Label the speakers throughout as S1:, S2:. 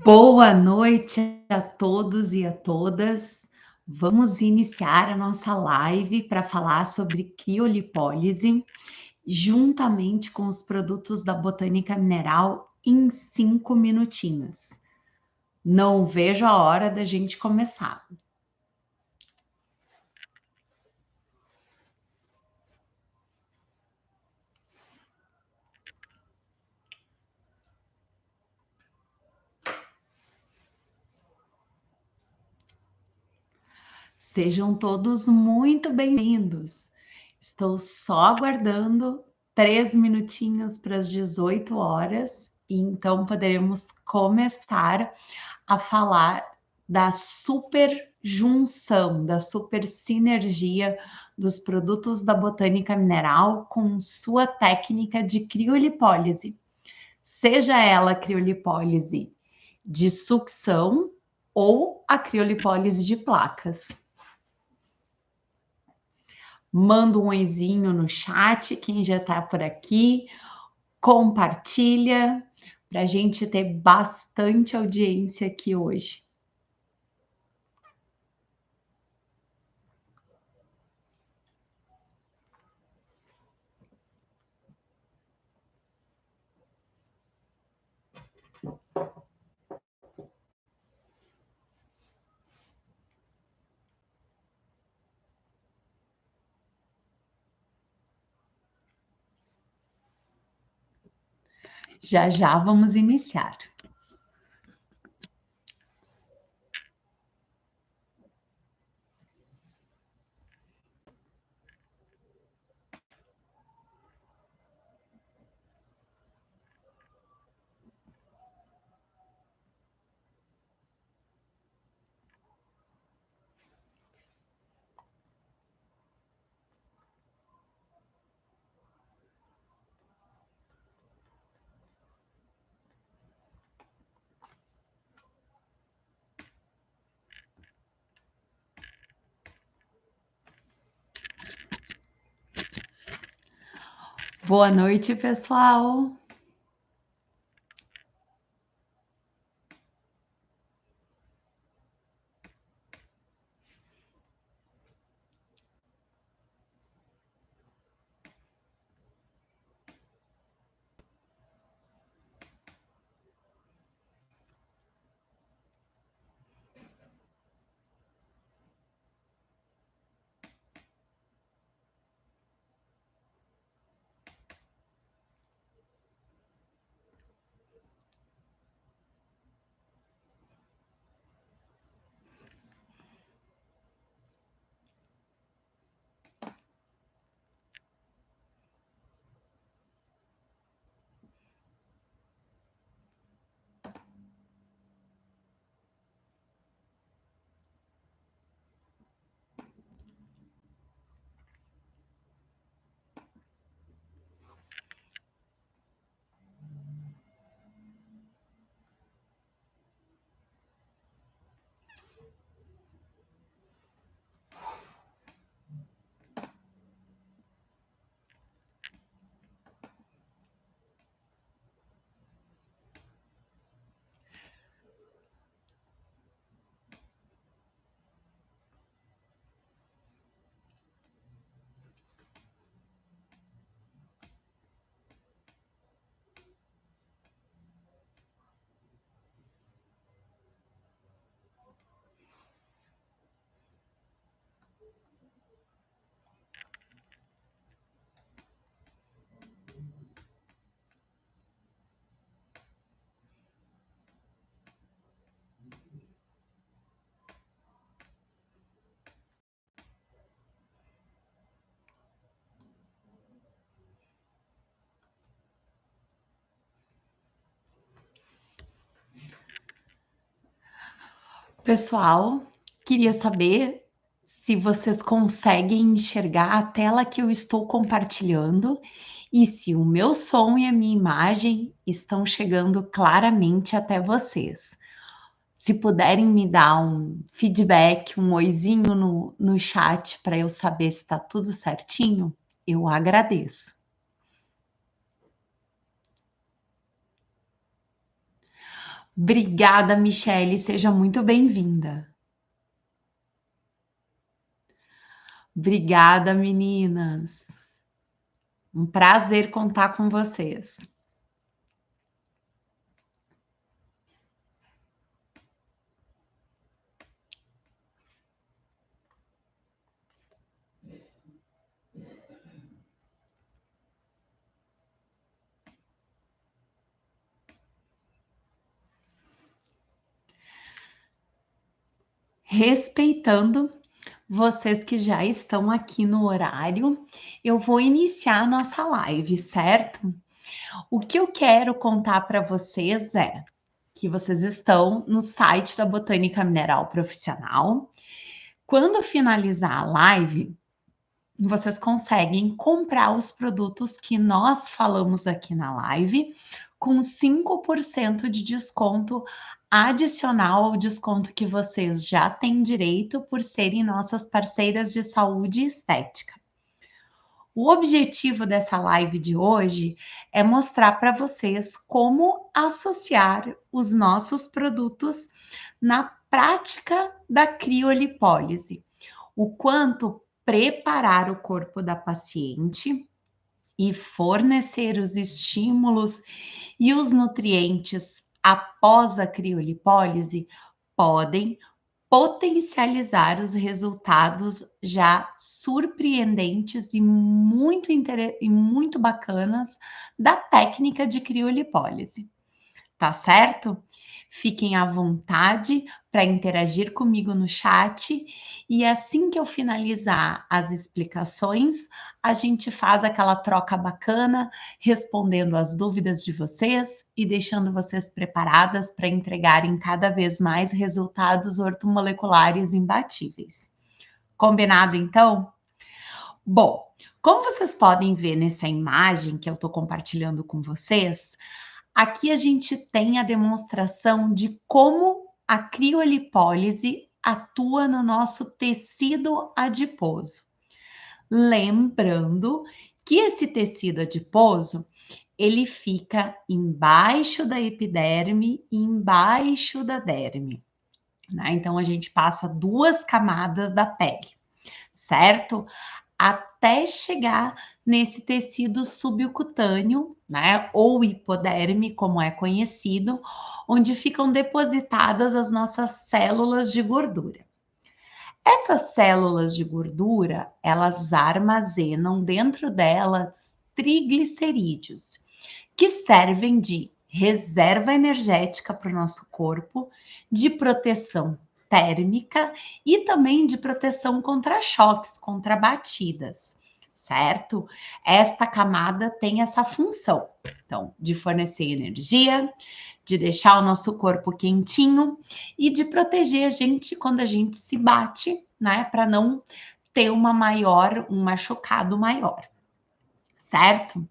S1: Boa noite a todos e a todas. Vamos iniciar a nossa live para falar sobre criolipólise, juntamente com os produtos da Botânica Mineral em 5 minutinhos. Não vejo a hora da gente começar. Sejam todos muito bem-vindos. Estou só aguardando 3 minutinhos para as 18 horas, e então poderemos começar a falar da super junção, da super sinergia dos produtos da Botânica Mineral com sua técnica de criolipólise. Seja ela a criolipólise de sucção ou a criolipólise de placas. Manda um oizinho no chat, quem já está por aqui, compartilha, para a gente ter bastante audiência aqui hoje. Já já vamos iniciar. Boa noite, pessoal. Pessoal, queria saber se vocês conseguem enxergar a tela que eu estou compartilhando e se o meu som e a minha imagem estão chegando claramente até vocês. Se puderem me dar um feedback, um oizinho no chat para eu saber se está tudo certinho, eu agradeço. Obrigada, Michele, seja muito bem-vinda. Obrigada, meninas. Um prazer contar com vocês. Respeitando vocês que já estão aqui no horário, eu vou iniciar a nossa live, certo? O que eu quero contar para vocês é que vocês estão no site da Botânica Mineral Profissional. Quando finalizar a live, vocês conseguem comprar os produtos que nós falamos aqui na live com 5% de desconto adicional ao desconto que vocês já têm direito por serem nossas parceiras de saúde e estética. O objetivo dessa live de hoje é mostrar para vocês como associar os nossos produtos na prática da criolipólise, o quanto preparar o corpo da paciente e fornecer os estímulos e os nutrientes após a criolipólise podem potencializar os resultados já surpreendentes e muito bacanas da técnica de criolipólise. Tá certo? Fiquem à vontade para interagir comigo no chat e assim que eu finalizar as explicações, a gente faz aquela troca bacana, respondendo as dúvidas de vocês e deixando vocês preparadas para entregarem cada vez mais resultados ortomoleculares imbatíveis. Combinado então? Bom, como vocês podem ver nessa imagem que eu estou compartilhando com vocês, aqui a gente tem a demonstração de como a criolipólise atua no nosso tecido adiposo. Lembrando que esse tecido adiposo, ele fica embaixo da epiderme e embaixo da derme, né? Então a gente passa 2 camadas da pele, certo? Até chegar nesse tecido subcutâneo, né, ou hipoderme, como é conhecido, onde ficam depositadas as nossas células de gordura. Essas células de gordura, elas armazenam dentro delas triglicerídeos, que servem de reserva energética para o nosso corpo, de proteção térmica e também de proteção contra choques, contra batidas, certo? Esta camada tem essa função, então, de fornecer energia, de deixar o nosso corpo quentinho e de proteger a gente quando a gente se bate, né, para não ter um machucado maior, certo?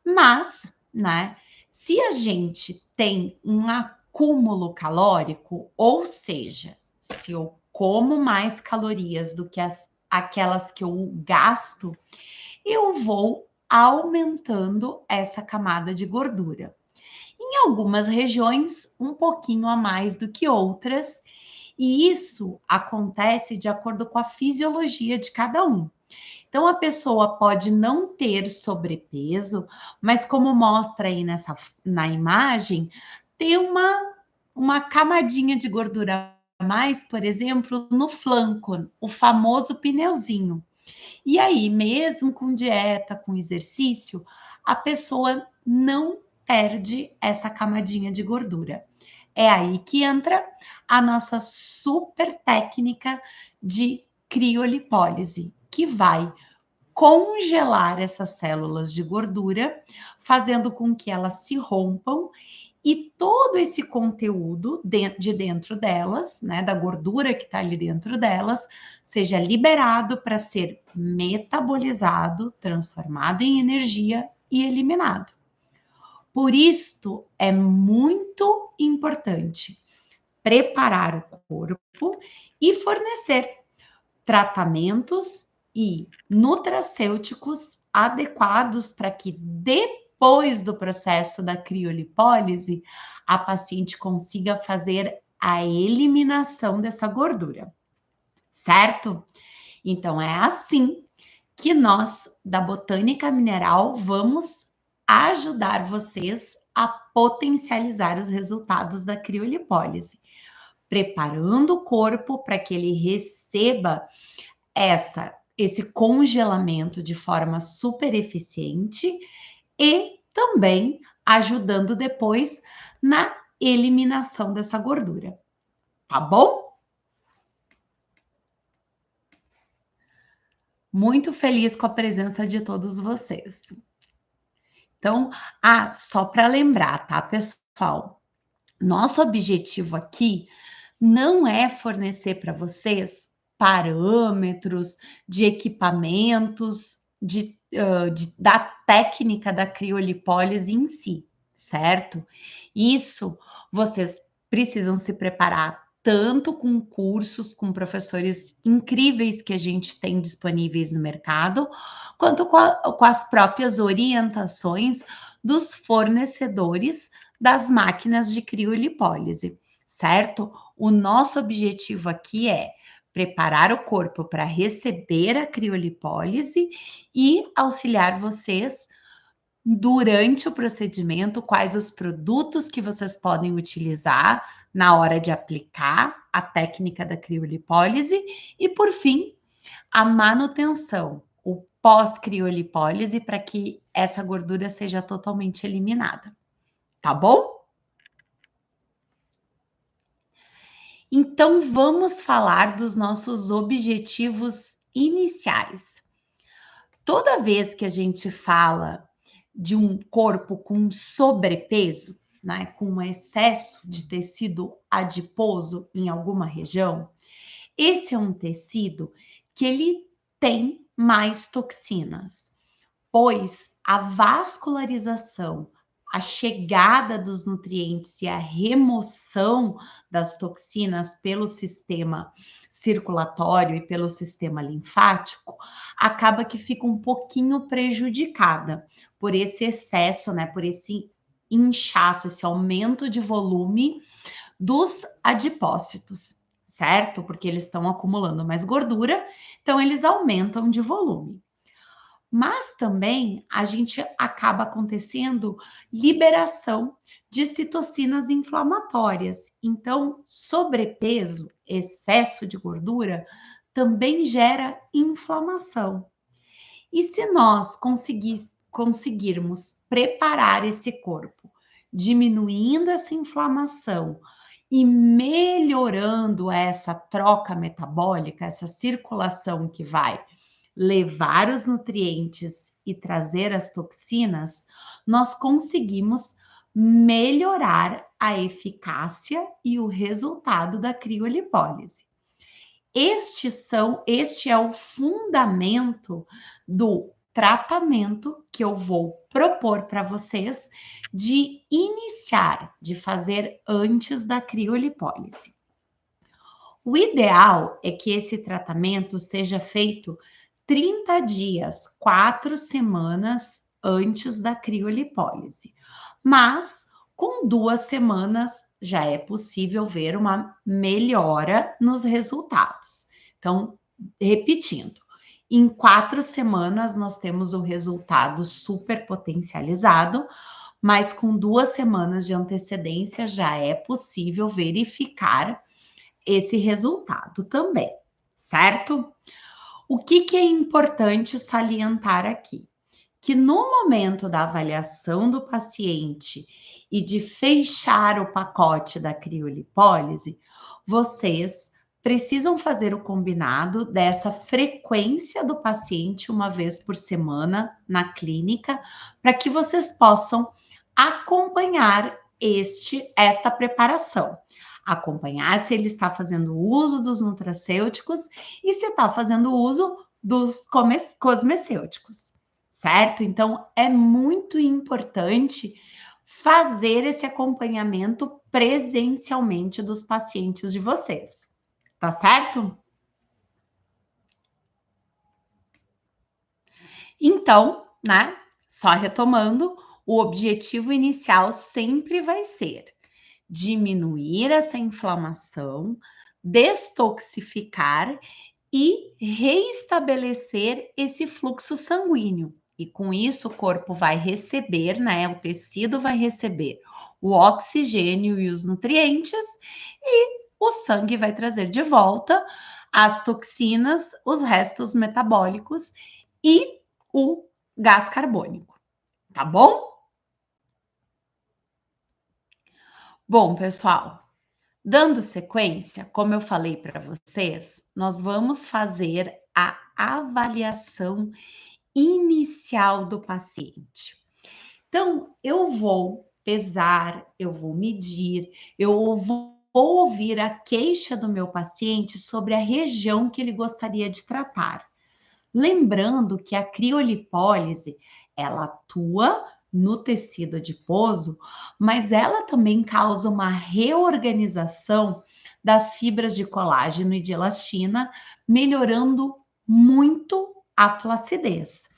S1: Mas, né, se a gente tem um acúmulo calórico, ou seja, se eu como mais calorias do que aquelas que eu gasto, eu vou aumentando essa camada de gordura. Em algumas regiões, um pouquinho a mais do que outras, e isso acontece de acordo com a fisiologia de cada um. Então, a pessoa pode não ter sobrepeso, mas como mostra aí na imagem, ter uma camadinha de gordura a mais, por exemplo, no flanco, o famoso pneuzinho. E aí, mesmo com dieta, com exercício, a pessoa não perde essa camadinha de gordura. É aí que entra a nossa super técnica de criolipólise, que vai congelar essas células de gordura, fazendo com que elas se rompam e todo esse conteúdo de dentro delas, né, da gordura que está ali dentro delas, seja liberado para ser metabolizado, transformado em energia e eliminado. Por isto é muito importante preparar o corpo e fornecer tratamentos e nutracêuticos adequados para que dê depois do processo da criolipólise, a paciente consiga fazer a eliminação dessa gordura, certo? Então, é assim que nós, da Botânica Mineral, vamos ajudar vocês a potencializar os resultados da criolipólise, preparando o corpo para que ele receba esse congelamento de forma super eficiente e também ajudando depois na eliminação dessa gordura, tá bom? Muito feliz com a presença de todos vocês. Então, só para lembrar, tá, pessoal? Nosso objetivo aqui não é fornecer para vocês parâmetros de equipamentos, da técnica da criolipólise em si, certo? Isso vocês precisam se preparar tanto com cursos, com professores incríveis que a gente tem disponíveis no mercado, quanto com as próprias orientações dos fornecedores das máquinas de criolipólise, certo? O nosso objetivo aqui é preparar o corpo para receber a criolipólise e auxiliar vocês durante o procedimento, quais os produtos que vocês podem utilizar na hora de aplicar a técnica da criolipólise e, por fim, a manutenção, o pós-criolipólise, para que essa gordura seja totalmente eliminada, tá bom? Então, vamos falar dos nossos objetivos iniciais. Toda vez que a gente fala de um corpo com sobrepeso, né, com excesso de tecido adiposo em alguma região, esse é um tecido que ele tem mais toxinas, pois a vascularização, a chegada dos nutrientes e a remoção das toxinas pelo sistema circulatório e pelo sistema linfático acaba que fica um pouquinho prejudicada por esse excesso, né, por esse inchaço, esse aumento de volume dos adipócitos, certo? Porque eles estão acumulando mais gordura, então eles aumentam de volume. Mas também a gente acaba acontecendo liberação de citocinas inflamatórias. Então, sobrepeso, excesso de gordura, também gera inflamação. E se nós conseguirmos preparar esse corpo, diminuindo essa inflamação e melhorando essa troca metabólica, essa circulação que vai levar os nutrientes e trazer as toxinas, nós conseguimos melhorar a eficácia e o resultado da criolipólise. Este é o fundamento do tratamento que eu vou propor para vocês de iniciar, de fazer antes da criolipólise. O ideal é que esse tratamento seja feito 30 dias, 4 semanas antes da criolipólise. Mas com 2 semanas já é possível ver uma melhora nos resultados. Então, repetindo, em 4 semanas nós temos o resultado super potencializado, mas com 2 semanas de antecedência já é possível verificar esse resultado também, certo? O que é importante salientar aqui? Que no momento da avaliação do paciente e de fechar o pacote da criolipólise, vocês precisam fazer o combinado dessa frequência do paciente uma vez por semana na clínica, para que vocês possam acompanhar esta preparação. Acompanhar se ele está fazendo uso dos nutracêuticos e se está fazendo uso dos cosmecêuticos, certo? Então, é muito importante fazer esse acompanhamento presencialmente dos pacientes de vocês, tá certo? Então, né, só retomando, o objetivo inicial sempre vai ser diminuir essa inflamação, destoxificar e reestabelecer esse fluxo sanguíneo. E com isso o corpo vai receber, né? O tecido vai receber o oxigênio e os nutrientes, e o sangue vai trazer de volta as toxinas, os restos metabólicos e o gás carbônico, tá bom? Bom, pessoal, dando sequência, como eu falei para vocês, nós vamos fazer a avaliação inicial do paciente. Então, eu vou pesar, eu vou medir, eu vou ouvir a queixa do meu paciente sobre a região que ele gostaria de tratar. Lembrando que a criolipólise, ela atua no tecido adiposo, mas ela também causa uma reorganização das fibras de colágeno e de elastina, melhorando muito a flacidez.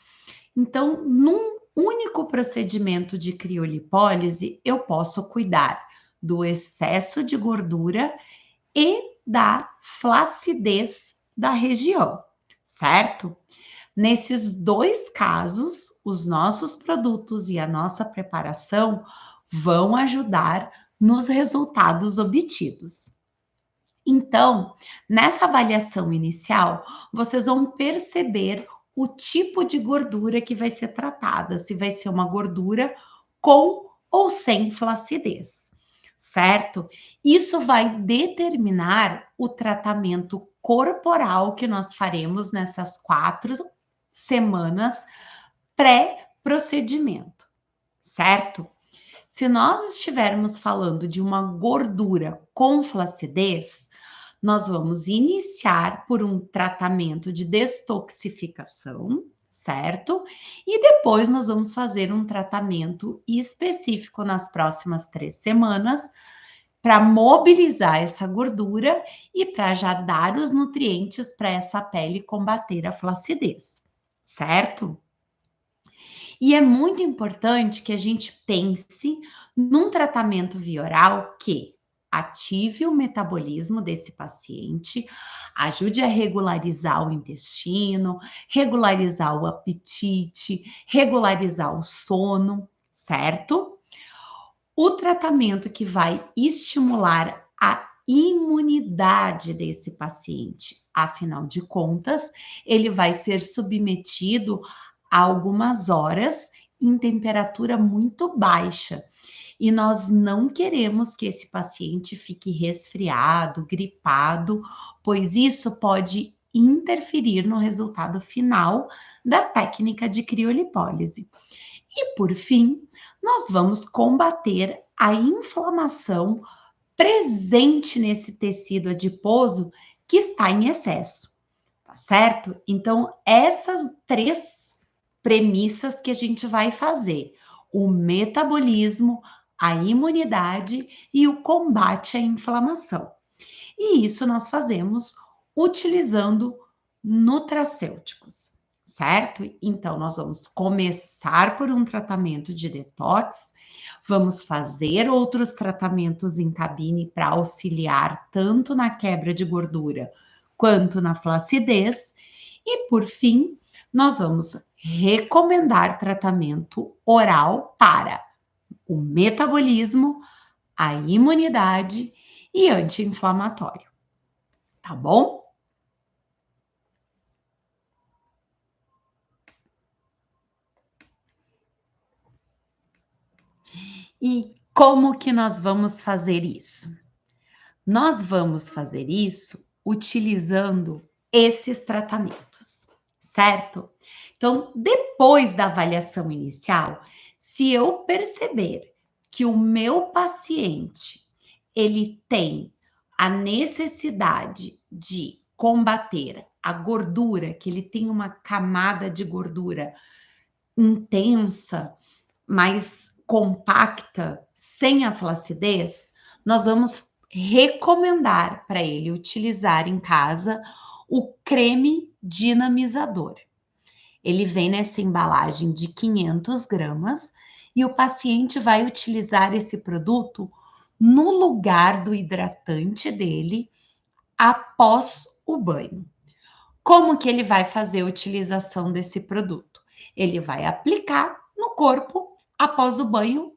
S1: Então, num único procedimento de criolipólise, eu posso cuidar do excesso de gordura e da flacidez da região, certo? Nesses dois casos, os nossos produtos e a nossa preparação vão ajudar nos resultados obtidos. Então, nessa avaliação inicial, vocês vão perceber o tipo de gordura que vai ser tratada, se vai ser uma gordura com ou sem flacidez, certo? Isso vai determinar o tratamento corporal que nós faremos nessas 4 semanas pré-procedimento, certo? Se nós estivermos falando de uma gordura com flacidez, nós vamos iniciar por um tratamento de destoxificação, certo? E depois nós vamos fazer um tratamento específico nas próximas 3 semanas para mobilizar essa gordura e para já dar os nutrientes para essa pele combater a flacidez, certo? E é muito importante que a gente pense num tratamento via oral que ative o metabolismo desse paciente, ajude a regularizar o intestino, regularizar o apetite, regularizar o sono, certo? O tratamento que vai estimular a imunidade desse paciente. Afinal de contas, ele vai ser submetido a algumas horas em temperatura muito baixa. E nós não queremos que esse paciente fique resfriado, gripado, pois isso pode interferir no resultado final da técnica de criolipólise. E por fim, nós vamos combater a inflamação presente nesse tecido adiposo que está em excesso, tá certo? Então, essas 3 premissas que a gente vai fazer: o metabolismo, a imunidade e o combate à inflamação. E isso nós fazemos utilizando nutracêuticos, certo? Então, nós vamos começar por um tratamento de detox, vamos fazer outros tratamentos em cabine para auxiliar tanto na quebra de gordura quanto na flacidez, e por fim, nós vamos recomendar tratamento oral para o metabolismo, a imunidade e anti-inflamatório, tá bom? E como que nós vamos fazer isso? Nós vamos fazer isso utilizando esses tratamentos, certo? Então, depois da avaliação inicial, se eu perceber que o meu paciente ele tem a necessidade de combater a gordura, que ele tem uma camada de gordura intensa, mais compacta, sem a flacidez, nós vamos recomendar para ele utilizar em casa o creme dinamizador. Ele vem nessa embalagem de 500 gramas e o paciente vai utilizar esse produto no lugar do hidratante dele após o banho. Como que ele vai fazer a utilização desse produto? Ele vai aplicar no corpo após o banho,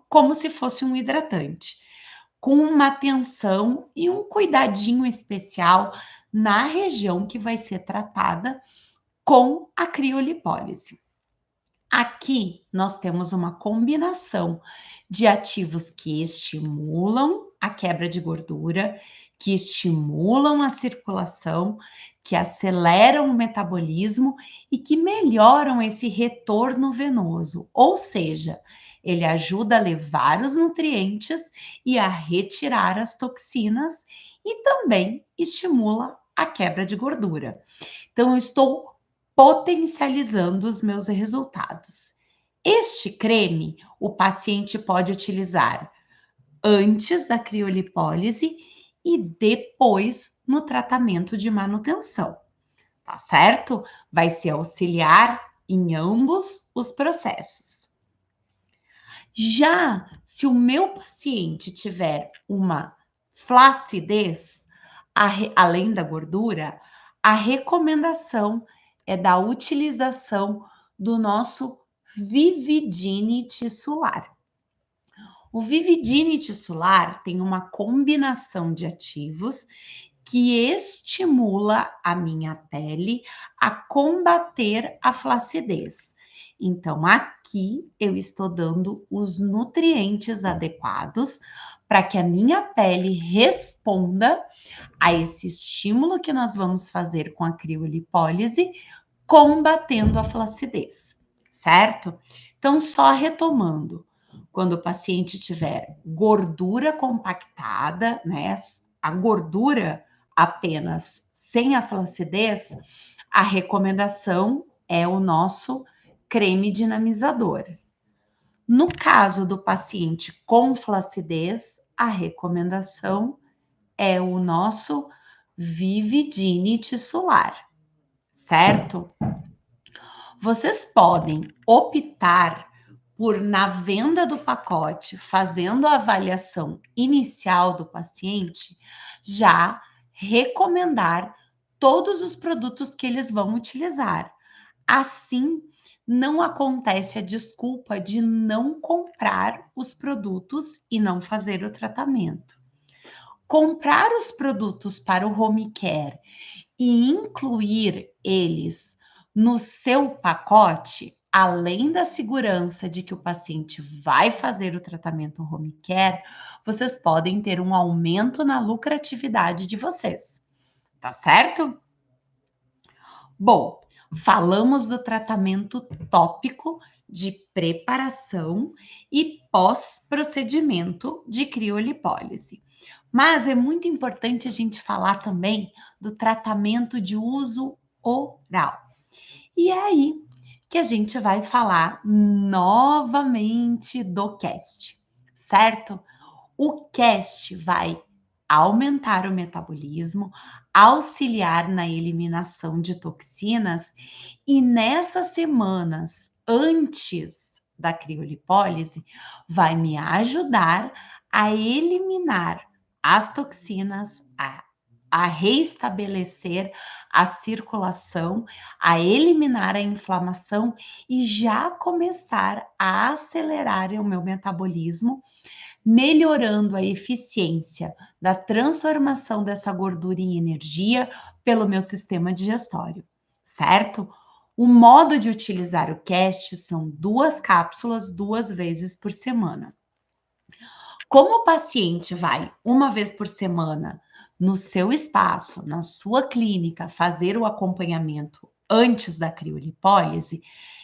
S1: como se fosse um hidratante, com uma atenção e um cuidadinho especial na região que vai ser tratada com a criolipólise. Aqui nós temos uma combinação de ativos que estimulam a quebra de gordura, que estimulam a circulação, que aceleram o metabolismo e que melhoram esse retorno venoso, ou seja, ele ajuda a levar os nutrientes e a retirar as toxinas e também estimula a quebra de gordura. Então, eu estou potencializando os meus resultados. Este creme o paciente pode utilizar antes da criolipólise e depois no tratamento de manutenção, tá certo? Vai ser auxiliar em ambos os processos. Já se o meu paciente tiver uma flacidez, além da gordura, a recomendação é da utilização do nosso Vividine tissular. O Vividine tissular tem uma combinação de ativos que estimula a minha pele a combater a flacidez. Então, aqui eu estou dando os nutrientes adequados para que a minha pele responda a esse estímulo que nós vamos fazer com a criolipólise, combatendo a flacidez, certo? Então, só retomando, quando o paciente tiver gordura compactada, né, a gordura apenas sem a flacidez, a recomendação é o nosso creme dinamizador. No caso do paciente com flacidez, a recomendação é o nosso Vividine tissular, certo? Vocês podem optar por, na venda do pacote, fazendo a avaliação inicial do paciente, já recomendar todos os produtos que eles vão utilizar. Assim, não acontece a desculpa de não comprar os produtos e não fazer o tratamento. Comprar os produtos para o home care e incluir eles no seu pacote, além da segurança de que o paciente vai fazer o tratamento home care, vocês podem ter um aumento na lucratividade de vocês, tá certo? Bom, falamos do tratamento tópico de preparação e pós-procedimento de criolipólise. Mas é muito importante a gente falar também do tratamento de uso oral. E é aí que a gente vai falar novamente do cast, certo? O cast vai aumentar o metabolismo, auxiliar na eliminação de toxinas e nessas semanas antes da criolipólise vai me ajudar a eliminar as toxinas, a reestabelecer a circulação, a eliminar a inflamação e já começar a acelerar o meu metabolismo, melhorando a eficiência da transformação dessa gordura em energia pelo meu sistema digestório, certo? O modo de utilizar o cast são 2 cápsulas 2 vezes por semana. Como o paciente vai uma vez por semana no seu espaço, na sua clínica, fazer o acompanhamento antes da criolipólise,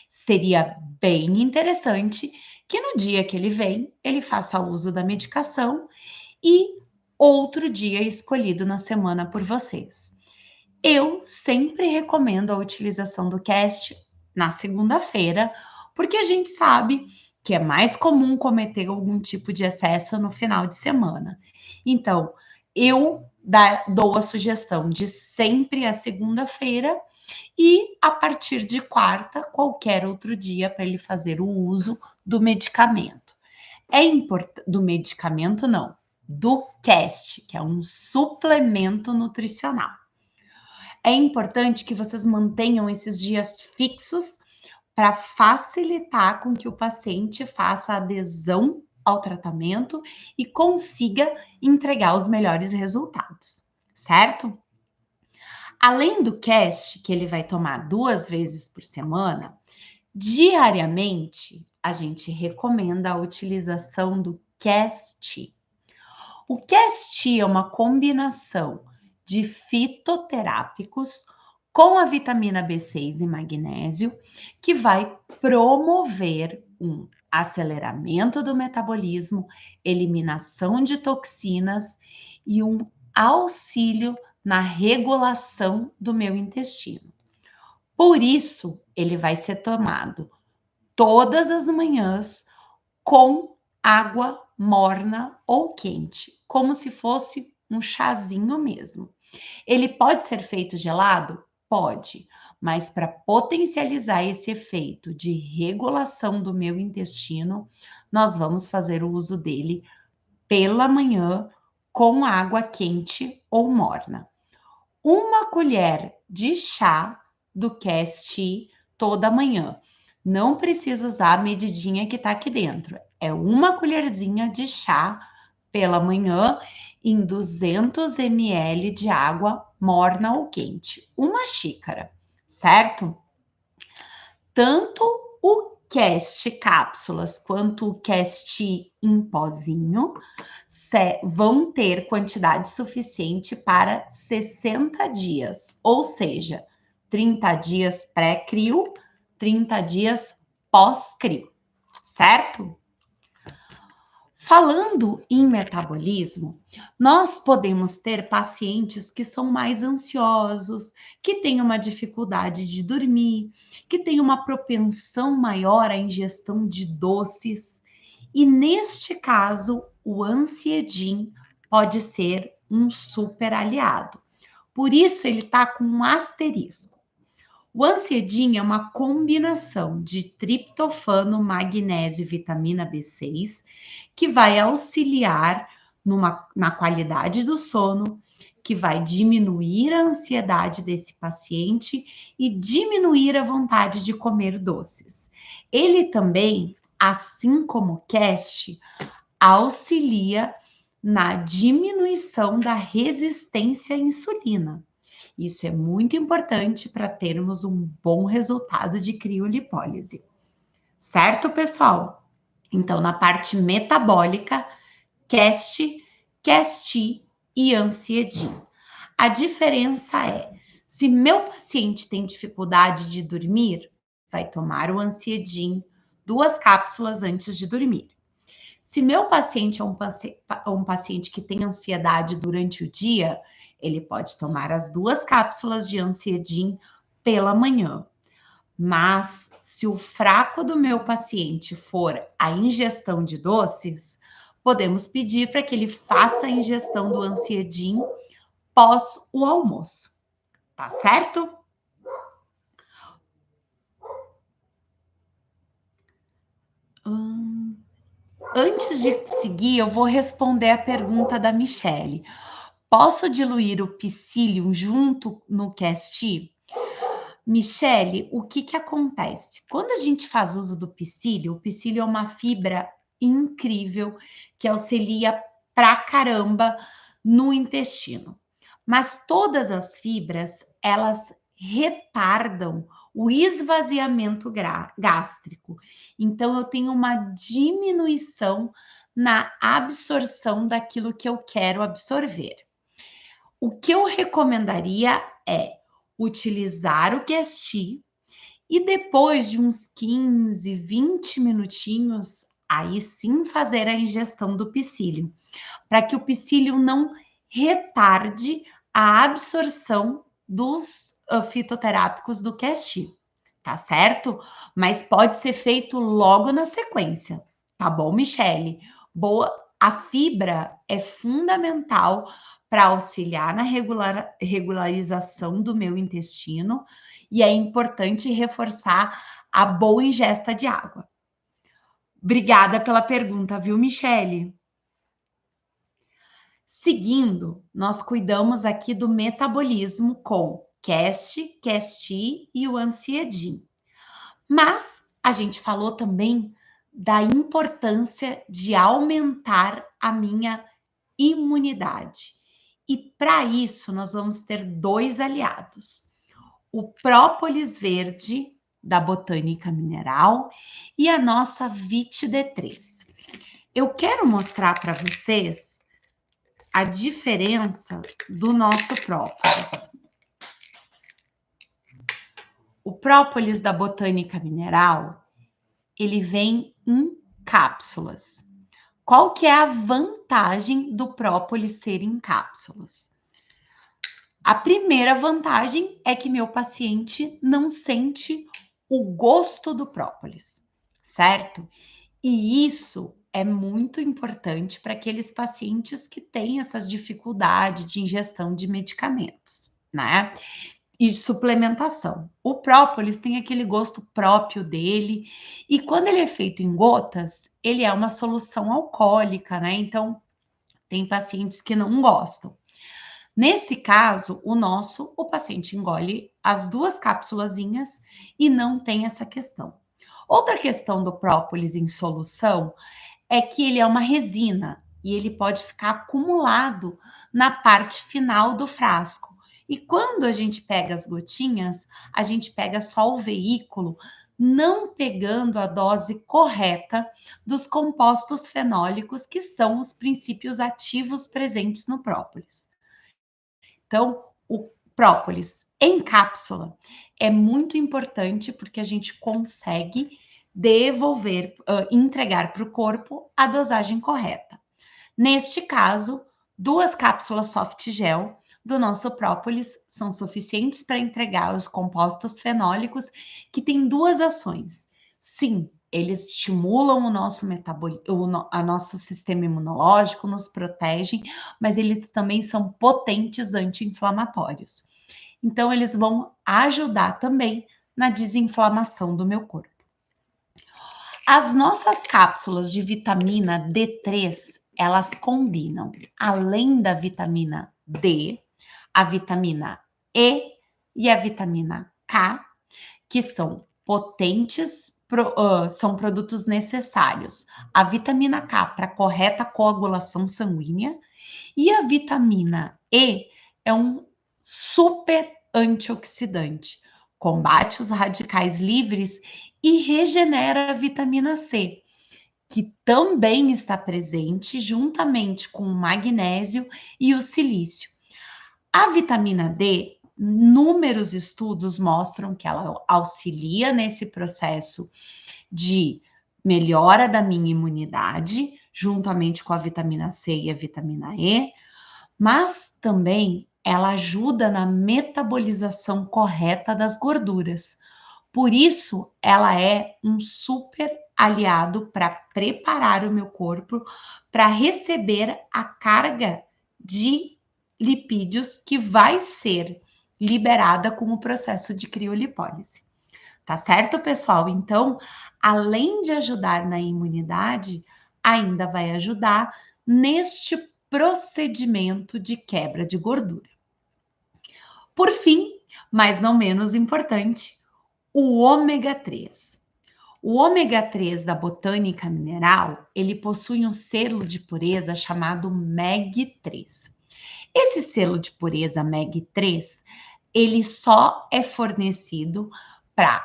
S1: seria bem interessante que no dia que ele vem, ele faça uso da medicação e outro dia escolhido na semana por vocês. Eu sempre recomendo a utilização do cast na segunda-feira, porque a gente sabe que é mais comum cometer algum tipo de excesso no final de semana. Então, eu dou a sugestão de sempre a segunda-feira e a partir de quarta, qualquer outro dia para ele fazer o uso do medicamento. É importante, do medicamento não, do CAST, que é um suplemento nutricional. É importante que vocês mantenham esses dias fixos para facilitar com que o paciente faça adesão ao tratamento e consiga entregar os melhores resultados, certo? Além do CAST, que ele vai tomar 2 vezes por semana, diariamente a gente recomenda a utilização do CAST. O CAST é uma combinação de fitoterápicos com a vitamina B6 e magnésio, que vai promover um aceleramento do metabolismo, eliminação de toxinas e um auxílio na regulação do meu intestino. Por isso, ele vai ser tomado todas as manhãs com água morna ou quente, como se fosse um chazinho mesmo. Ele pode ser feito gelado? Pode, mas para potencializar esse efeito de regulação do meu intestino, nós vamos fazer o uso dele pela manhã com água quente ou morna. 1 colher de chá do CAST toda manhã. Não precisa usar a medidinha que está aqui dentro. É 1 colherzinha de chá pela manhã em 200 ml de água morna ou quente. 1 xícara, certo? Tanto o CAST cápsulas quanto o CAST em pozinho vão ter quantidade suficiente para 60 dias, ou seja, 30 dias pré-crio, 30 dias pós-crio, certo? Falando em metabolismo, nós podemos ter pacientes que são mais ansiosos, que têm uma dificuldade de dormir, que têm uma propensão maior à ingestão de doces, e neste caso, o Ansiedin pode ser um super aliado. Por isso, ele está com um asterisco. O Ansiedin é uma combinação de triptofano, magnésio e vitamina B6 que vai auxiliar na qualidade do sono, que vai diminuir a ansiedade desse paciente e diminuir a vontade de comer doces. Ele também, assim como o CAST, auxilia na diminuição da resistência à insulina. Isso é muito importante para termos um bom resultado de criolipólise. Certo, pessoal? Então, na parte metabólica, CAST, CAST e Ansiedin. A diferença é, se meu paciente tem dificuldade de dormir, vai tomar o Ansiedin 2 cápsulas antes de dormir. Se meu paciente é um paciente que tem ansiedade durante o dia, ele pode tomar as 2 cápsulas de Ansiedin pela manhã. Mas se o fraco do meu paciente for a ingestão de doces, podemos pedir para que ele faça a ingestão do Ansiedin pós o almoço. Tá certo? Antes de seguir, eu vou responder a pergunta da Michele. Posso diluir o psyllium junto no CAST? Michele, o que acontece? Quando a gente faz uso do psyllium, o psyllium é uma fibra incrível que auxilia pra caramba no intestino. Mas todas as fibras, elas retardam o esvaziamento gástrico. Então, eu tenho uma diminuição na absorção daquilo que eu quero absorver. O que eu recomendaria é utilizar o CAST e depois de uns 15, 20 minutinhos, aí sim fazer a ingestão do psyllium, para que o psyllium não retarde a absorção dos fitoterápicos do CAST, tá certo? Mas pode ser feito logo na sequência, tá bom, Michele? Boa, a fibra é fundamental para auxiliar na regularização do meu intestino e é importante reforçar a boa ingesta de água. Obrigada pela pergunta, viu, Michele? Seguindo, nós cuidamos aqui do metabolismo com Cast e o Ansiedin. Mas a gente falou também da importância de aumentar a minha imunidade. E para isso, nós vamos ter 2 aliados: o própolis verde da Botânica Mineral e a nossa Vit D3. Eu quero mostrar para vocês a diferença do nosso própolis. O própolis da Botânica Mineral, ele vem em cápsulas. Qual que é a vantagem do própolis ser em cápsulas? A primeira vantagem é que meu paciente não sente o gosto do própolis, certo? E isso é muito importante para aqueles pacientes que têm essa dificuldade de ingestão de medicamentos, né? E suplementação. O própolis tem aquele gosto próprio dele, e quando ele é feito em gotas, ele é uma solução alcoólica, né? Então, tem pacientes que não gostam. Nesse caso, o paciente engole as 2 cápsulazinhas e não tem essa questão. Outra questão do própolis em solução é que ele é uma resina e ele pode ficar acumulado na parte final do frasco. E quando a gente pega as gotinhas, a gente pega só o veículo, não pegando a dose correta dos compostos fenólicos, que são os princípios ativos presentes no própolis. Então, o própolis em cápsula é muito importante porque a gente consegue devolver, entregar para o corpo a dosagem correta. Neste caso, 2 cápsulas soft gel do nosso própolis são suficientes para entregar os compostos fenólicos, que têm 2 ações. Sim, eles estimulam o nosso nosso sistema imunológico, nos protegem, mas eles também são potentes anti-inflamatórios. Então, eles vão ajudar também na desinflamação do meu corpo. As nossas cápsulas de vitamina D3, elas combinam, além da vitamina D, a vitamina E e a vitamina K, que são potentes, são produtos necessários. A vitamina K para correta coagulação sanguínea e a vitamina E é um super antioxidante, combate os radicais livres e regenera a vitamina C, que também está presente juntamente com o magnésio e o silício. A vitamina D, inúmeros estudos mostram que ela auxilia nesse processo de melhora da minha imunidade, juntamente com a vitamina C e a vitamina E, mas também ela ajuda na metabolização correta das gorduras. Por isso, ela é um super aliado para preparar o meu corpo para receber a carga de lipídios que vai ser liberada com o processo de criolipólise. Tá certo, pessoal? Então, além de ajudar na imunidade, ainda vai ajudar neste procedimento de quebra de gordura. Por fim, mas não menos importante, o ômega 3. O ômega 3 da Botânica Mineral, ele possui um selo de pureza chamado MEG3. Esse selo de pureza MEG3, ele só é fornecido para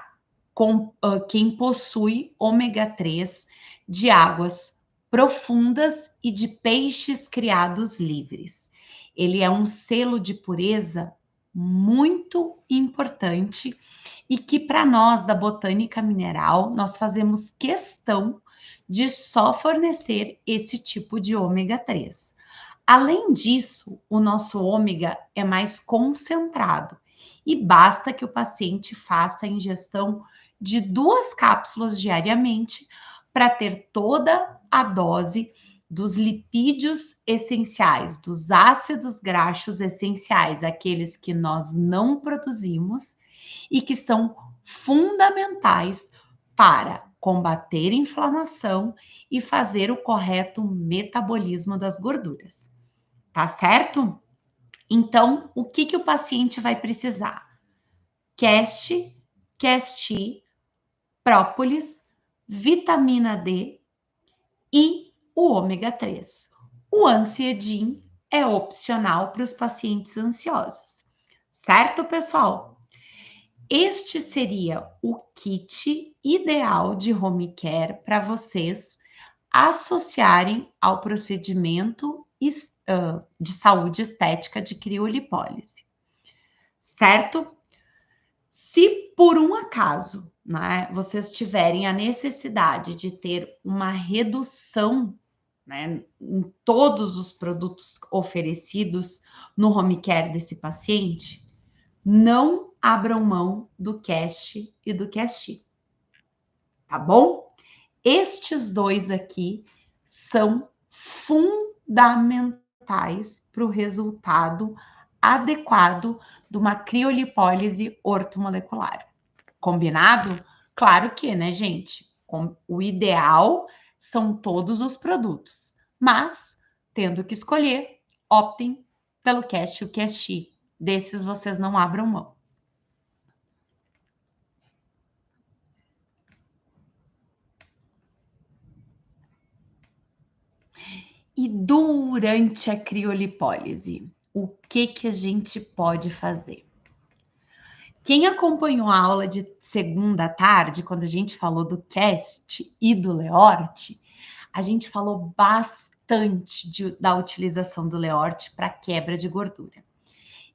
S1: quem possui ômega 3 de águas profundas e de peixes criados livres. Ele é um selo de pureza muito importante e que para nós da Botânica Mineral, nós fazemos questão de só fornecer esse tipo de ômega 3. Além disso, o nosso ômega é mais concentrado e basta que o paciente faça a ingestão de 2 cápsulas diariamente para ter toda a dose dos lipídios essenciais, dos ácidos graxos essenciais, aqueles que nós não produzimos, e que são fundamentais para combater inflamação e fazer o correto metabolismo das gorduras. Tá certo? Então, o que o paciente vai precisar? Cast, própolis, vitamina D e o ômega 3. O Ansiedin é opcional para os pacientes ansiosos. Certo, pessoal? Este seria o kit ideal de home care para vocês associarem ao procedimento de saúde estética de criolipólise. Certo? Se por um acaso, né, vocês tiverem a necessidade de ter uma redução, né, em todos os produtos oferecidos no home care desse paciente, não abram mão do Cast e do Casti, tá bom? Estes dois aqui são fundamentais para o resultado adequado de uma criolipólise ortomolecular. Combinado? Claro que, né, gente? O ideal são todos os produtos, mas, tendo que escolher, optem pelo Cast e o Casti. Desses vocês não abram mão. E durante a criolipólise, o que a gente pode fazer? Quem acompanhou a aula de segunda tarde, quando a gente falou do Cast e do Leort, a gente falou bastante da utilização do Leort para quebra de gordura.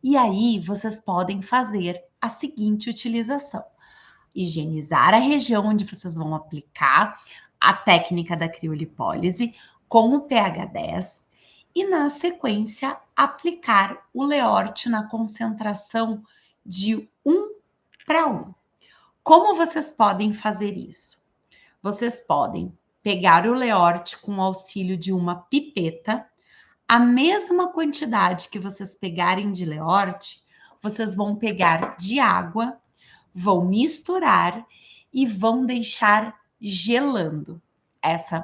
S1: E aí, vocês podem fazer a seguinte utilização: higienizar a região onde vocês vão aplicar a técnica da criolipólise com o pH 10 e, na sequência, aplicar o Leort na concentração de 1:1. Como vocês podem fazer isso? Vocês podem pegar o Leort com o auxílio de uma pipeta, a mesma quantidade que vocês pegarem de Leort, vocês vão pegar de água, vão misturar e vão deixar gelando essa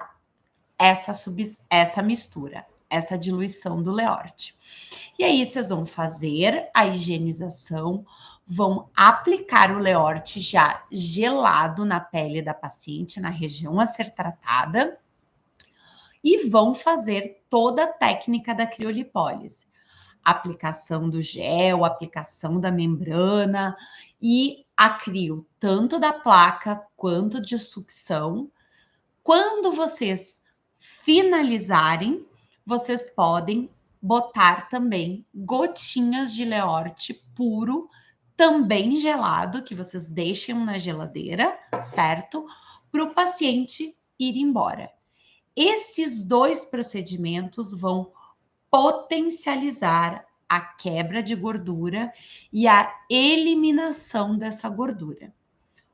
S1: mistura, essa diluição do Leort. E aí vocês vão fazer a higienização, vão aplicar o Leort já gelado na pele da paciente, na região a ser tratada, e vão fazer toda a técnica da criolipólise. Aplicação do gel, aplicação da membrana e a crio, tanto da placa quanto de sucção. Quando vocês finalizarem, vocês podem botar também gotinhas de Leort puro, também gelado, que vocês deixem na geladeira, certo? Para o paciente ir embora. Esses dois procedimentos vão potencializar a quebra de gordura e a eliminação dessa gordura.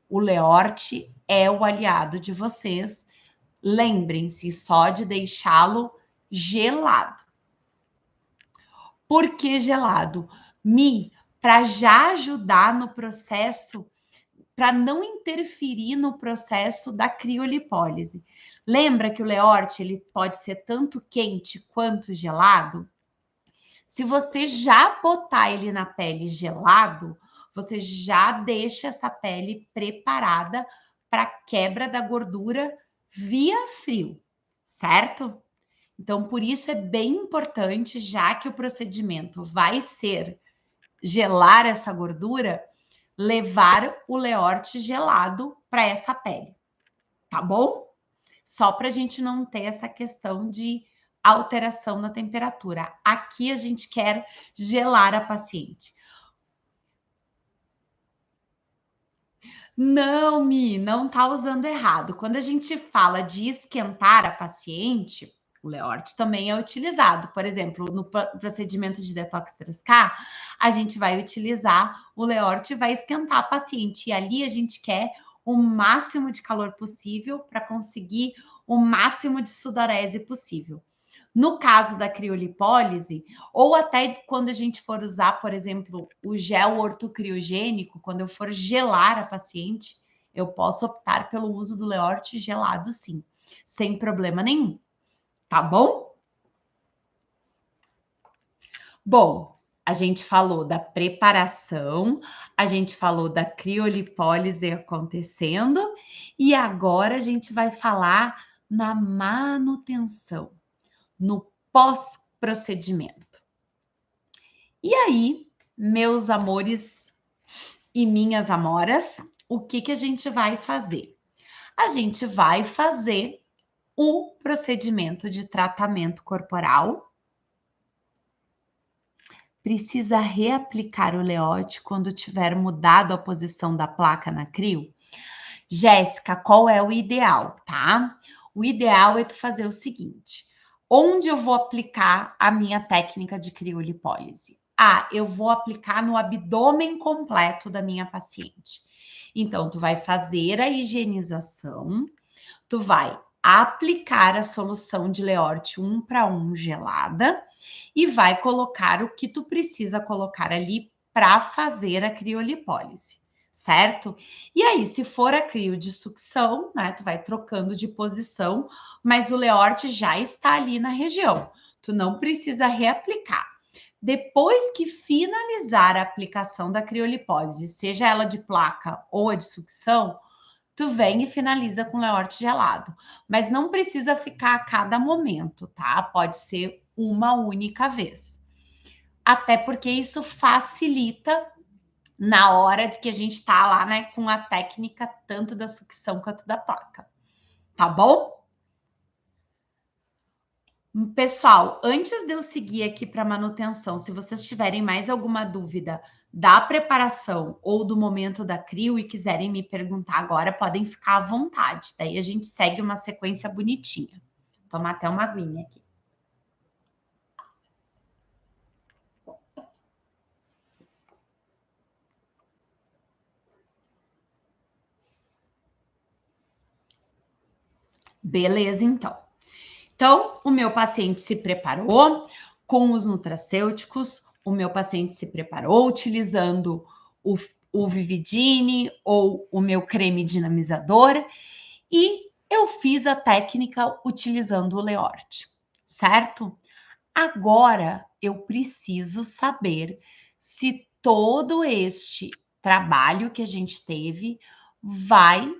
S1: O Leort é o aliado de vocês. Lembrem-se só de deixá-lo gelado. Por que gelado? Para já ajudar no processo, para não interferir no processo da criolipólise. Lembra que o Leort ele pode ser tanto quente quanto gelado? Se você já botar ele na pele gelado, você já deixa essa pele preparada para quebra da gordura via frio, certo? Então, por isso é bem importante, já que o procedimento vai ser gelar essa gordura, levar o Leort gelado para essa pele, tá bom? Só para a gente não ter essa questão de alteração na temperatura. Aqui a gente quer gelar a paciente. Não, não tá usando errado. Quando a gente fala de esquentar a paciente, o Leort também é utilizado. Por exemplo, no procedimento de detox 3K, a gente vai utilizar o Leort e vai esquentar a paciente. E ali a gente quer o máximo de calor possível para conseguir o máximo de sudorese possível. No caso da criolipólise, ou até quando a gente for usar, por exemplo, o gel ortocriogênico, quando eu for gelar a paciente, eu posso optar pelo uso do Leort gelado, sim, sem problema nenhum, tá bom? Bom, a gente falou da preparação, a gente falou da criolipólise acontecendo, e agora a gente vai falar na manutenção, no pós-procedimento. E aí, meus amores e minhas amoras, o que a gente vai fazer? A gente vai fazer o procedimento de tratamento corporal. Precisa reaplicar o Leote quando tiver mudado a posição da placa na crio? Jéssica, qual é o ideal, tá? O ideal é tu fazer o seguinte: onde eu vou aplicar a minha técnica de criolipólise? Ah, eu vou aplicar no abdômen completo da minha paciente. Então, tu vai fazer a higienização, tu vai aplicar a solução de Leort 1 para 1 gelada e vai colocar o que tu precisa colocar ali para fazer a criolipólise, certo? E aí, se for a crio de sucção, né, tu vai trocando de posição, mas o Leort já está ali na região. Tu não precisa reaplicar. Depois que finalizar a aplicação da criolipólise, seja ela de placa ou a de sucção, tu vem e finaliza com Leort gelado. Mas não precisa ficar a cada momento, tá? Pode ser uma única vez. Até porque isso facilita na hora que a gente tá lá, né, com a técnica tanto da sucção quanto da placa. Tá bom? Pessoal, antes de eu seguir aqui para manutenção, se vocês tiverem mais alguma dúvida da preparação ou do momento da crio e quiserem me perguntar agora, podem ficar à vontade. Daí a gente segue uma sequência bonitinha. Vou tomar até uma aguinha aqui. Beleza, então. Então, o meu paciente se preparou com os nutracêuticos, o meu paciente se preparou utilizando o Vividine ou o meu creme dinamizador e eu fiz a técnica utilizando o Leort, certo? Agora eu preciso saber se todo este trabalho que a gente teve vai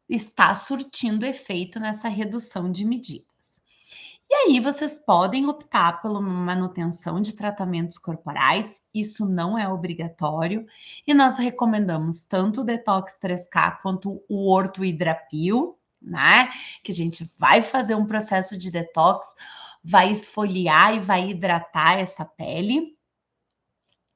S1: estar surtindo efeito nessa redução de medidas. E aí vocês podem optar pela manutenção de tratamentos corporais, isso não é obrigatório, e nós recomendamos tanto o Detox 3K quanto o Orto Hidrapil, né? Que a gente vai fazer um processo de detox, vai esfoliar e vai hidratar essa pele.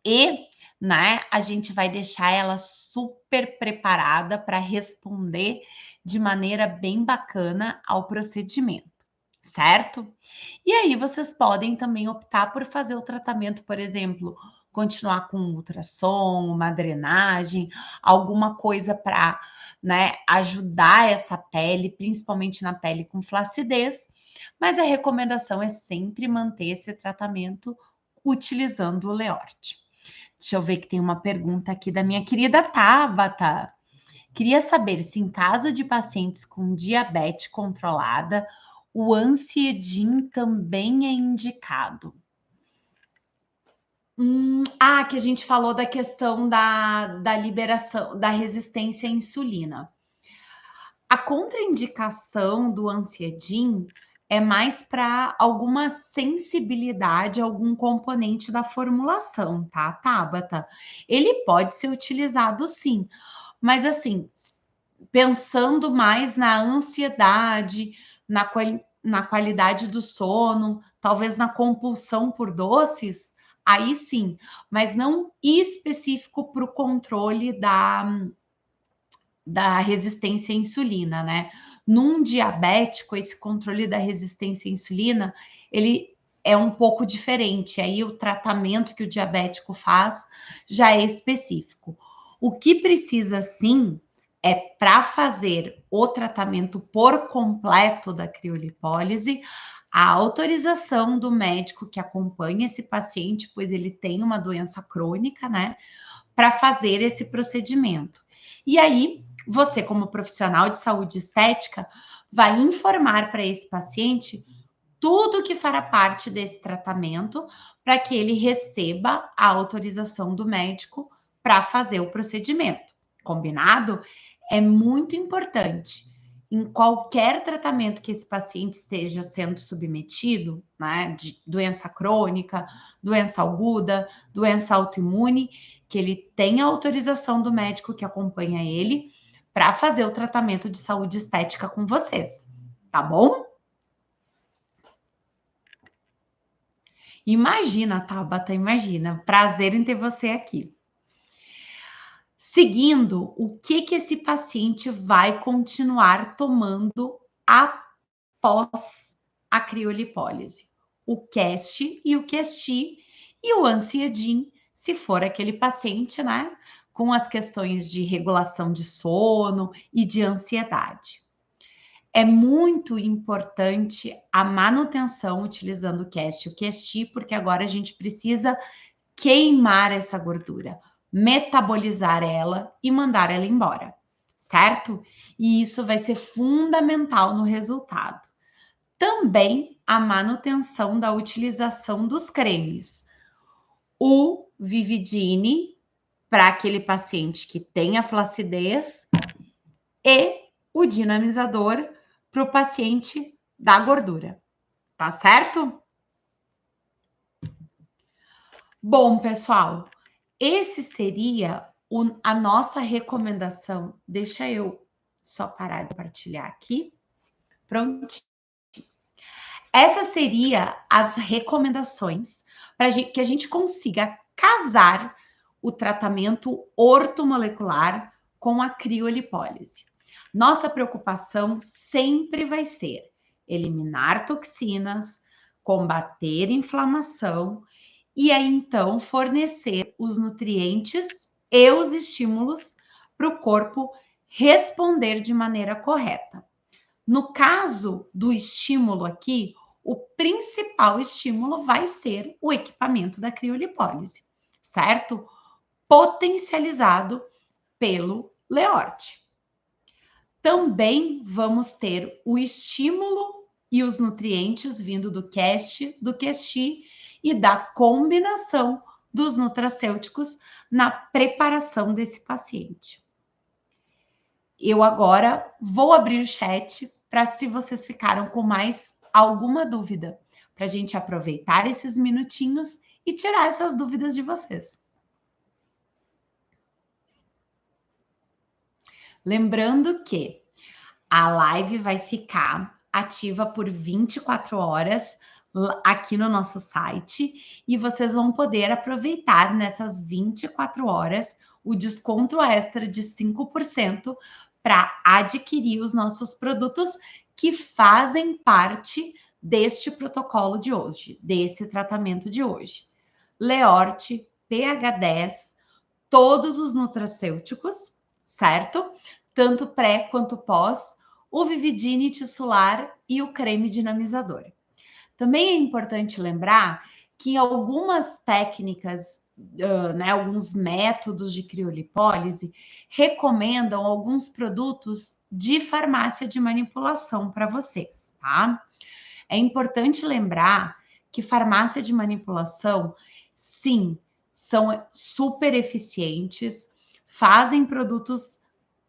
S1: E, né, a gente vai deixar ela super preparada para responder de maneira bem bacana ao procedimento, certo? E aí vocês podem também optar por fazer o tratamento, por exemplo, continuar com ultrassom, uma drenagem, alguma coisa para, né, ajudar essa pele, principalmente na pele com flacidez. Mas a recomendação é sempre manter esse tratamento utilizando o Leort. Deixa eu ver que tem uma pergunta aqui da minha querida Tabata. Queria saber se em caso de pacientes com diabetes controlada, o Ansiedin também é indicado. Que a gente falou da questão da liberação, da resistência à insulina. A contraindicação do Ansiedin é mais para alguma sensibilidade a algum componente da formulação, tá, Tabata? Ele pode ser utilizado sim, mas assim, pensando mais na ansiedade, na qualidade do sono, talvez na compulsão por doces, aí sim, mas não específico para o controle da resistência à insulina, né? Num diabético, esse controle da resistência à insulina, ele é um pouco diferente. Aí o tratamento que o diabético faz já é específico. O que precisa sim é para fazer o tratamento por completo da criolipólise, a autorização do médico que acompanha esse paciente, pois ele tem uma doença crônica, né, para fazer esse procedimento. E aí, você, como profissional de saúde estética, vai informar para esse paciente tudo que fará parte desse tratamento para que ele receba a autorização do médico para fazer o procedimento. Combinado? É muito importante. Em qualquer tratamento que esse paciente esteja sendo submetido, né, de doença crônica, doença aguda, doença autoimune, que ele tenha autorização do médico que acompanha ele para fazer o tratamento de saúde estética com vocês, tá bom? Imagina, Tabata, imagina. Prazer em ter você aqui. Seguindo, o que esse paciente vai continuar tomando após a criolipólise? O Cast e o Casti e o Anciedin, se for aquele paciente, né, com as questões de regulação de sono e de ansiedade. É muito importante a manutenção utilizando o Cast e o Casti, porque agora a gente precisa queimar essa gordura, metabolizar ela e mandar ela embora, certo? E isso vai ser fundamental no resultado. Também a manutenção da utilização dos cremes. O Vividine, para aquele paciente que tem a flacidez, e o dinamizador para o paciente da gordura. Tá certo? Bom, pessoal, esse seria a nossa recomendação. Deixa eu só parar de compartilhar aqui. Pronto. Essa seria as recomendações para que a gente consiga casar o tratamento ortomolecular com a criolipólise. Nossa preocupação sempre vai ser eliminar toxinas, combater inflamação e aí então fornecer os nutrientes e os estímulos para o corpo responder de maneira correta. No caso do estímulo aqui, o principal estímulo vai ser o equipamento da criolipólise, certo? Potencializado pelo Leort. Também vamos ter o estímulo e os nutrientes vindo do Cast, do Casti e da combinação dos nutracêuticos na preparação desse paciente. Eu agora vou abrir o chat para se vocês ficaram com mais alguma dúvida, para a gente aproveitar esses minutinhos e tirar essas dúvidas de vocês. Lembrando que a live vai ficar ativa por 24 horas aqui no nosso site e vocês vão poder aproveitar nessas 24 horas o desconto extra de 5% para adquirir os nossos produtos que fazem parte deste protocolo de hoje, desse tratamento de hoje. Leort, pH10, todos os nutracêuticos, certo? Tanto pré quanto pós, o Vividine tissular e o creme dinamizador. Também é importante lembrar que em algumas técnicas, né, alguns métodos de criolipólise recomendam alguns produtos de farmácia de manipulação para vocês, tá? É importante lembrar que farmácia de manipulação, sim, são super eficientes, fazem produtos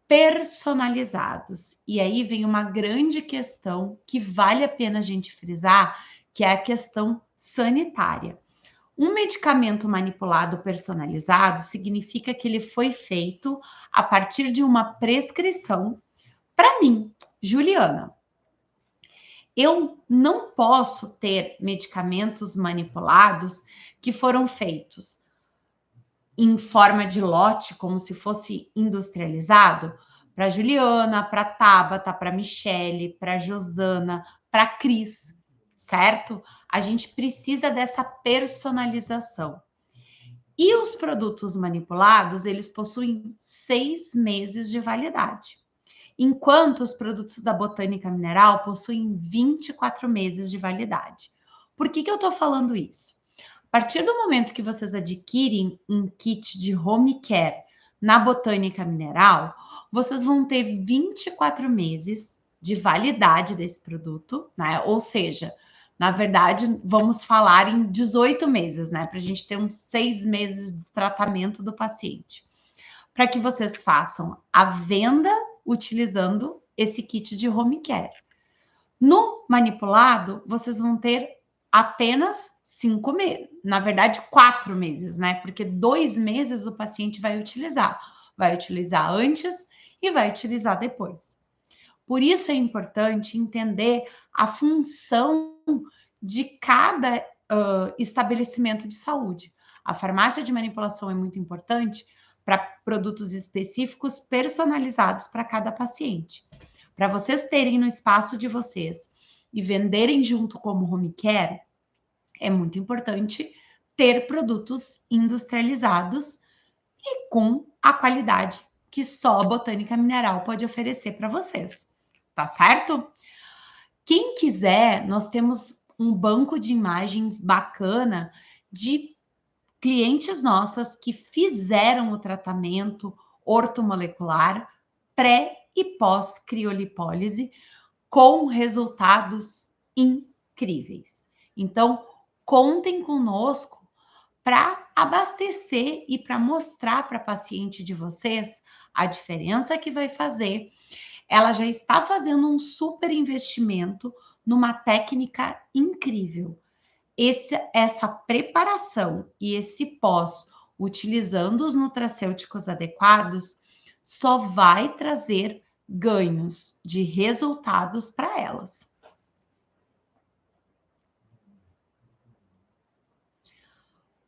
S1: personalizados. E aí vem uma grande questão que vale a pena a gente frisar, que é a questão sanitária. Um medicamento manipulado personalizado significa que ele foi feito a partir de uma prescrição para mim, Juliana. Eu não posso ter medicamentos manipulados que foram feitos em forma de lote, como se fosse industrializado, para Juliana, para Tabata, para Michele, para Josana, para Cris, certo? A gente precisa dessa personalização. E os produtos manipulados, eles possuem 6 meses de validade. enquanto os produtos da Botânica Mineral possuem 24 meses de validade. Por que eu estou falando isso? A partir do momento que vocês adquirem um kit de home care na Botânica Mineral, vocês vão ter 24 meses de validade desse produto, né? Ou seja, na verdade, vamos falar em 18 meses, né? Para a gente ter uns 6 meses de tratamento do paciente. Para que vocês façam a venda utilizando esse kit de home care. No manipulado, vocês vão ter apenas 5 meses, na verdade, 4 meses, né? Porque 2 meses o paciente vai utilizar. Vai utilizar antes e vai utilizar depois. Por isso é importante entender a função de cada estabelecimento de saúde. A farmácia de manipulação é muito importante para produtos específicos personalizados para cada paciente. Para vocês terem no espaço de vocês e venderem junto como home care, é muito importante ter produtos industrializados e com a qualidade que só a Botânica Mineral pode oferecer para vocês. Tá certo? Quem quiser, nós temos um banco de imagens bacana de clientes nossas que fizeram o tratamento ortomolecular pré e pós criolipólise com resultados incríveis. Então, contem conosco para abastecer e para mostrar para a paciente de vocês a diferença que vai fazer. Ela já está fazendo um super investimento numa técnica incrível. Essa preparação e esse pós, utilizando os nutracêuticos adequados, só vai trazer ganhos de resultados para elas.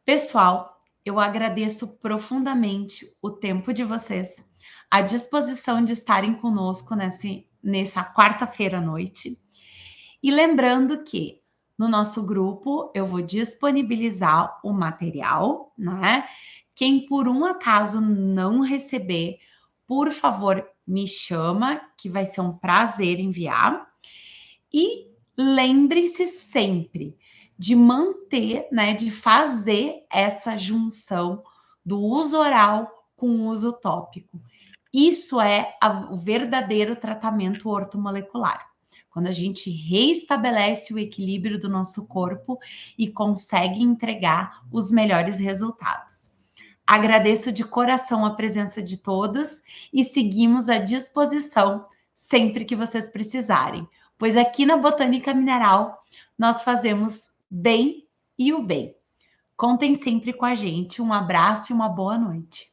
S1: Pessoal, eu agradeço profundamente o tempo de vocês, a disposição de estarem conosco nessa quarta-feira à noite. E lembrando que no nosso grupo eu vou disponibilizar o material, né? Quem por um acaso não receber, por favor, me chama, que vai ser um prazer enviar. E lembre-se sempre de manter, né, de fazer essa junção do uso oral com o uso tópico. Isso é o verdadeiro tratamento ortomolecular. Quando a gente reestabelece o equilíbrio do nosso corpo e consegue entregar os melhores resultados. Agradeço de coração a presença de todos e seguimos à disposição sempre que vocês precisarem, pois aqui na Botânica Mineral nós fazemos bem e o bem. Contem sempre com a gente. Um abraço e uma boa noite.